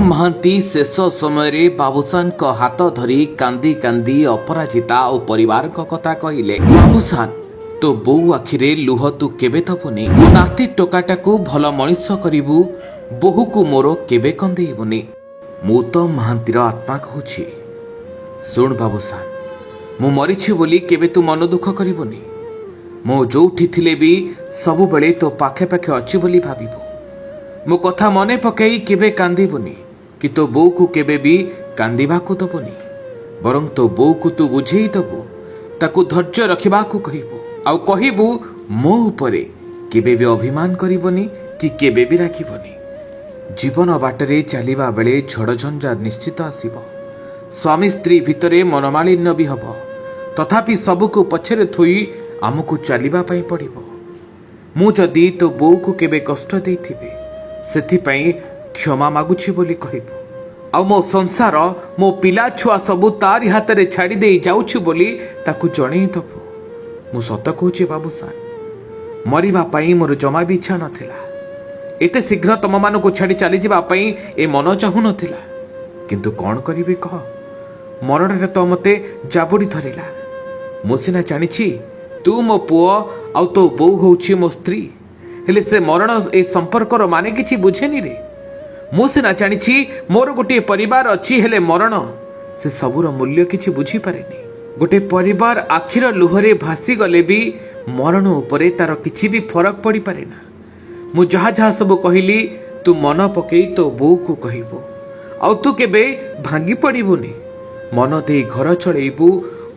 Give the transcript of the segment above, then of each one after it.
महांती शेष समय बाबूसान को हाथ धरी कांदी कांदी अपराजिता और परिवार को कथा कहले, बाबूसान तो बो आखिरे लुह तू केबे दबुनी, नाती टोकाटा को भल मनीष करू, बोहू को मोर केबे कंदेबुनी। मु तो महांतीर आत्मा कहूछि, सुन बाबूसान, मु मरीछि बोली केबे तू मन दुख करिबुनी। मु जोठी थिले भी सबु बेले तो पाखे पाखे अच्छी बोली भाबिबु। मो कथा मने पकई केबे कांदीबुनी कि तो बो को केबे भी कांदीबाकू दबुनी, बरं तो बो को तू बुझेई दबु, ताकू धैर्य रखिबाकू कहिबु, आउ कहिबु मो उपरे केबे भी अभिमान करिबनी कि केबे भी राखिबनी। जीवन बाटरे चलिबा बेले झड़झंझा निश्चित आसीब, स्वामी स्त्री भितरे मनमालिन्य भी हब, तथापि सबको पछरे थोई आमको चलिबा पई पड़िबो। मु जदि तो बो को केबे कष्ट देइथिबे सेथिपाई क्षमा मागुछि बोली कहबो, आ मो संसार मो पिला छुआ सबु तारी हाथ रे छाड़ी दे जाउछु बोली ताकू जणेई दबो। मु सत कहूछि बाबूसान, मरिबा पई मोर जमा भी इच्छा नथिला। एते शीघ्र तम मानको छाड़ी चली जिबा पई ए मन चाहू नथिला, किंतु कोन करिबि कह, मरण रे तो मते जाबुडी धरिला। मु सिना जानिछि तू मो पुओ आ तो बो होउछि मो स्त्री, हेले से मरण ए संपर्कर माने किछि बुझेनी रे। मु सिना जानिछि मोर गोटे परिवार अछि, हेले मरण से सबुर मूल्य किछि बुझी पारेनी। गोटे परिवार आखिर लुहरे भासी गले भी मरण उपरे तार किछि भी फरक पड़ी पारे ना। मु जहा जहा सब कहली तू मन पकई तो बो को कहबो, आ तू केबे भांगी पड़िबुनी। मन दे घर चलैबू,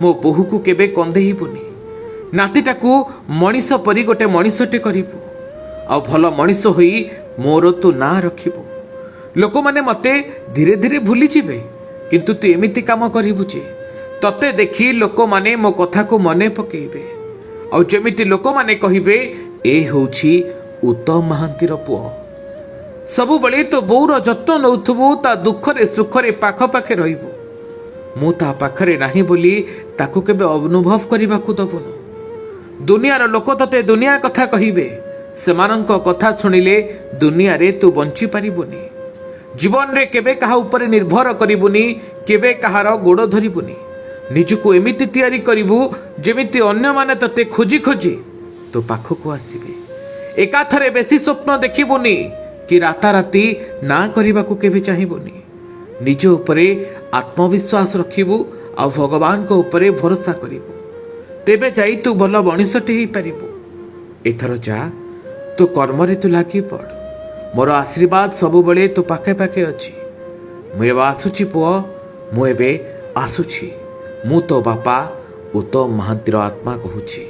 मो बोहू को केबे कंदेइबुनी। नातीटाकू मनीष परी गोटे मनीषटे करिबू, आ भल मनीष होई मोर तू ना रखिबू। लोक माने मते धीरे धीरे भूली जिबे, किंतु तू एमिति काम करिबू जे तते देखी लोक माने मो कथा को मने पकेइबे, आ जेमिति लोक माने कहिबे ए होउछि उत्तम महांतीर पुओ। सबु बेले तो बोर जत्न नउथबू, ता दुखरे सुखरे पाख पाखे रहिबू। मु ता पाखरे नाही बोली ताकू केबे अनुभव करिबाकू दबुनु। दुनियार लोक तते दुनिया कथा कहिबे, सेमानंक कथा सुनिले दुनिया रे तू बंची पारिबुनी। जीवन रे केबे कहा ऊपर निर्भर करिबुनी, केबे कहार गोड़ धरिबुनी। निजको एमिति तैयारी करिबू जेमिति अन्य माने तते खोजी खोजी तो पाखको आसीबे। एकाथरे बेसी स्वप्न देखिबुनी कि राताराती ना करिबाकू केबे चाहिबुनी। निज उपरे आत्मविश्वास रखिबू, आ भगवान को उपरे भरोसा करिबू, तेबे जाई तू भल मनीषटे ही पारिबू। एथर जा तो कर्म रे तू लागी पड़। मोर आशीर्वाद सबु बेले तो पाखे पाखे अछि। मु एबे आसुछि पुओ, मु एबे आसुछि। मु तो बापा उत्तम महांतीर आत्मा कहूछि।